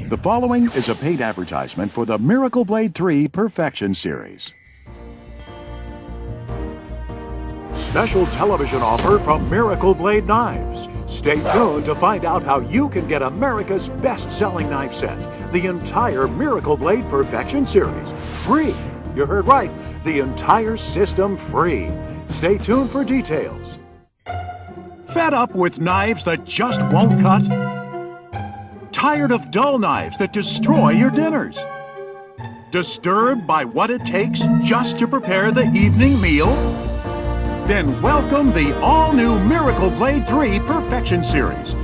The following is a paid advertisement for the Miracle Blade 3 Perfection Series. Special television offer from Miracle Blade Knives. Stay tuned to find out how you can get America's best-selling knife set, the entire Miracle Blade Perfection Series, free. You heard right, the entire system free. Stay tuned for details. Fed up with knives that just won't cut? Tired of dull knives that destroy your dinners? Disturbed by what it takes just to prepare the evening meal? Then welcome the all-new Miracle Blade 3 Perfection Series.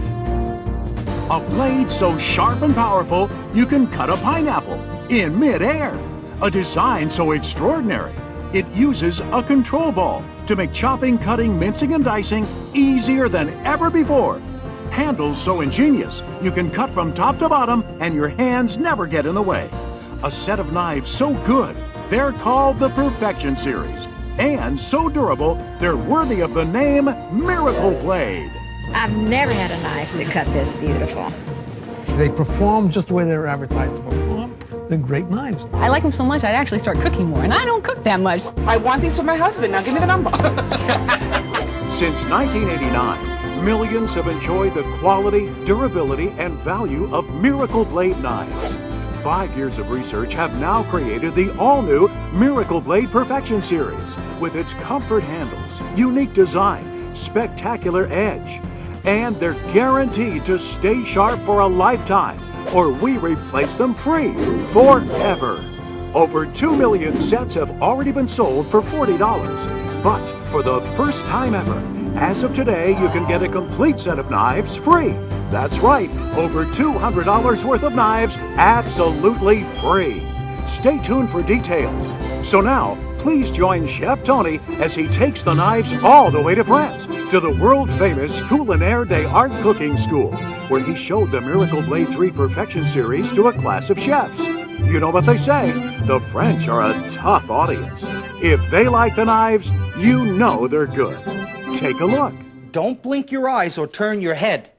A blade so sharp and powerful you can cut a pineapple in mid-air. A design so extraordinary it uses a control ball to make chopping, cutting, mincing, and dicing easier than ever before. Handles so ingenious you can cut from top to bottom and your hands never get in the way. A set of knives so good they're called the Perfection Series, and so durable they're worthy of the name Miracle Blade. I've never had a knife that cut this beautiful. They perform just the way they're advertised to perform. They're great knives. I like them so much I'd actually start cooking more, and I don't cook that much. I want these for my husband. Now give me the number. Since 1989, millions have enjoyed the quality, durability, and value of Miracle Blade knives. 5 years of research have now created the all-new Miracle Blade Perfection Series with its comfort handles, unique design, spectacular edge, and they're guaranteed to stay sharp for a lifetime, or we replace them free forever. Over 2 million sets have already been sold for $40. But for the first time ever, as of today, you can get a complete set of knives free. That's right, over $200 worth of knives absolutely free. Stay tuned for details. So now, please join Chef Tony as he takes the knives all the way to France, to the world-famous Culinaire des Arts Cooking School, where he showed the Miracle Blade 3 Perfection Series to a class of chefs. You know what they say, the French are a tough audience. If they like the knives, you know they're good. Take a look. Don't blink your eyes or turn your head.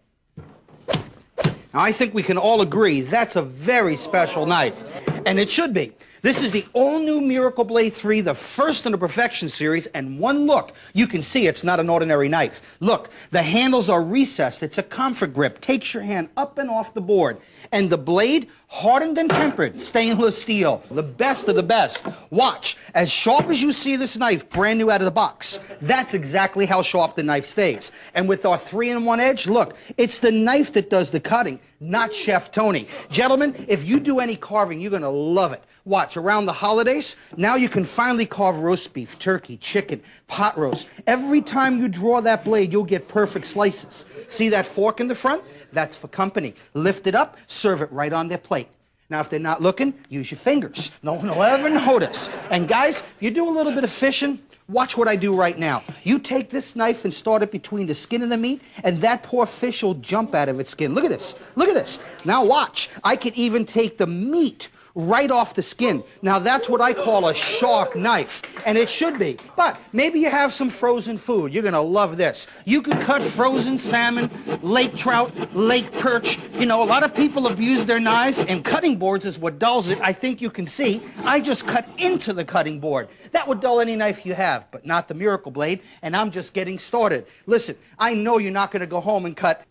Now, I think we can all agree that's a very special knife, and it should be. This is the all-new Miracle Blade 3, the first in the Perfection Series, and one look, you can see it's not an ordinary knife. Look, the handles are recessed. It's a comfort grip. Takes your hand up and off the board. And the blade, hardened and tempered, stainless steel. The best of the best. Watch, as sharp as you see this knife, brand new out of the box, that's exactly how sharp the knife stays. And with our 3-in-1 edge, look, it's the knife that does the cutting, not Chef Tony. Gentlemen, if you do any carving, you're going to love it. Watch, around the holidays, now you can finally carve roast beef, turkey, chicken, pot roast. Every time you draw that blade, you'll get perfect slices. See that fork in the front? That's for company. Lift it up, serve it right on their plate. Now, if they're not looking, use your fingers. No one will ever notice. And guys, if you do a little bit of fishing, watch what I do right now. You take this knife and start it between the skin and the meat, and that poor fish will jump out of its skin. Look at this. Look at this. Now watch. I could even take the meat right off the skin. Now that's what I call a shark knife, and it should be. But maybe you have some frozen food. You're gonna love this. You can cut frozen salmon, lake trout, lake perch. You know, a lot of people abuse their knives, and cutting boards is what dulls it. I think you can see. I just cut into the cutting board. That would dull any knife you have, but not the Miracle Blade, and I'm just getting started. Listen, I know you're not gonna go home and cut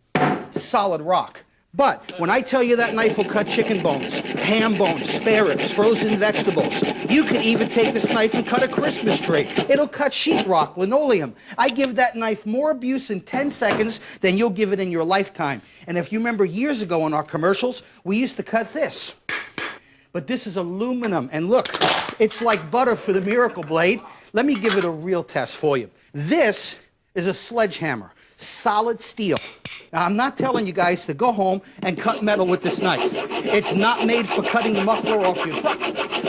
solid rock. But when I tell you that knife will cut chicken bones, ham bones, spare ribs, frozen vegetables, you can even take this knife and cut a Christmas tree. It'll cut sheetrock, linoleum. I give that knife more abuse in 10 seconds than you'll give it in your lifetime. And if you remember years ago in our commercials, we used to cut this. But this is aluminum, and look, it's like butter for the Miracle Blade. Let me give it a real test for you. This is a sledgehammer. Solid steel. Now, I'm not telling you guys to go home and cut metal with this knife. It's not made for cutting the muffler off your truck.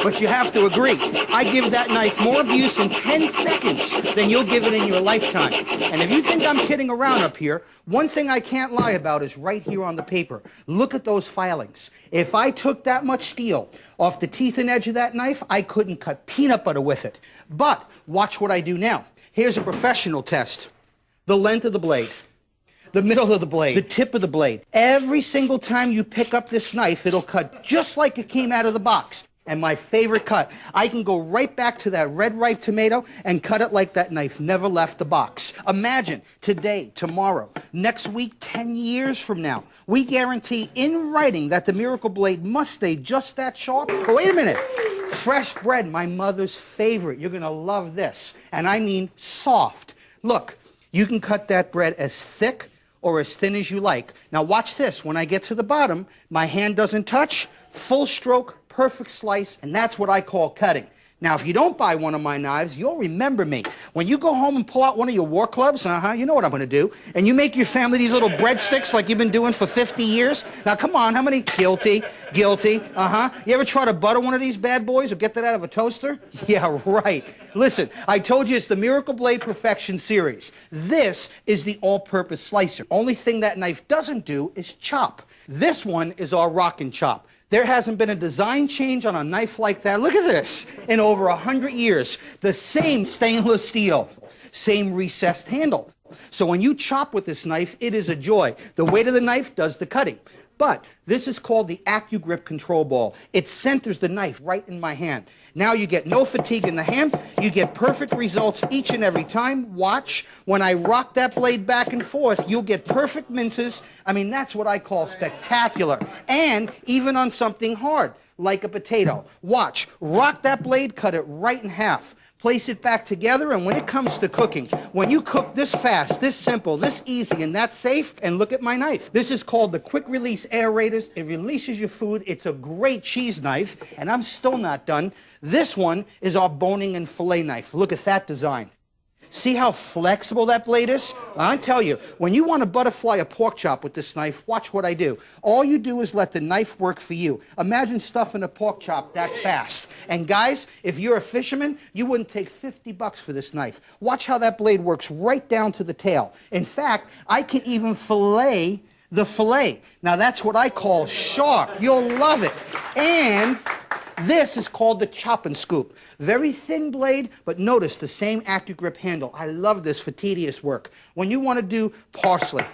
But you have to agree, I give that knife more abuse in 10 seconds than you'll give it in your lifetime. And if you think I'm kidding around up here, one thing I can't lie about is right here on the paper. Look at those filings. If I took that much steel off the teeth and edge of that knife, I couldn't cut peanut butter with it. But watch what I do now. Here's a professional test. The length of the blade. the middle of the blade, the tip of the blade. Every single time you pick up this knife, it'll cut just like it came out of the box. And my favorite cut, I can go right back to that red ripe tomato and cut it like that knife never left the box. Imagine today, tomorrow, next week, 10 years from now, we guarantee in writing that the Miracle Blade must stay just that sharp. Oh, wait a minute. Fresh bread, my mother's favorite. You're gonna love this. And I mean soft. Look, you can cut that bread as thick or as thin as you like. Now watch this. When I get to the bottom, my hand doesn't touch, full stroke, perfect slice, and that's what I call cutting. Now, if you don't buy one of my knives, you'll remember me. When you go home and pull out one of your war clubs, you know what I'm going to do, and you make your family these little breadsticks like you've been doing for 50 years. Now, come on, how many? Guilty, guilty, You ever try to butter one of these bad boys or get that out of a toaster? Yeah, right. Listen, I told you it's the Miracle Blade Perfection series. This is the all-purpose slicer. Only thing that knife doesn't do is chop. This one is our rock and chop. There hasn't been a design change on a knife like that. Look at this. In over 100 years, the same stainless steel, same recessed handle. So when you chop with this knife, it is a joy. The weight of the knife does the cutting. But this is called the AccuGrip control ball. It centers the knife right in my hand. Now you get no fatigue in the hand. You get perfect results each and every time. Watch. When I rock that blade back and forth, you'll get perfect minces. I mean, that's what I call spectacular. And even on something hard, like a potato. Watch. Rock that blade, cut it right in half. Place it back together, and when it comes to cooking, when you cook this fast, this simple, this easy, and that safe, and look at my knife. This is called the Quick Release Aerators. It releases your food. It's a great cheese knife, and I'm still not done. This one is our boning and fillet knife. Look at that design. See how flexible that blade is? I tell you, when you want to butterfly a pork chop with this knife, watch what I do. All you do is let the knife work for you. Imagine stuffing a pork chop that fast. And guys, if you're a fisherman, you wouldn't take $50 for this knife. Watch how that blade works right down to the tail. In fact, I can even fillet the fillet. Now that's what I call sharp. You'll love it. And this is called the chop and scoop. Very thin blade, but notice the same AccuGrip handle. I love this for tedious work. When you want to do parsley,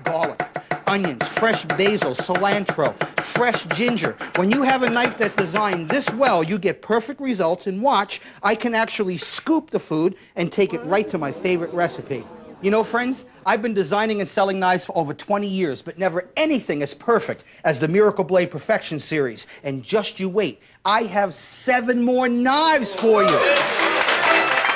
garlic, onions, fresh basil, cilantro, fresh ginger, when you have a knife that's designed this well, you get perfect results. And watch, I can actually scoop the food and take it right to my favorite recipe. You know, friends, I've been designing and selling knives for over 20 years, but never anything as perfect as the Miracle Blade Perfection series. And just you wait, I have 7 more knives for you.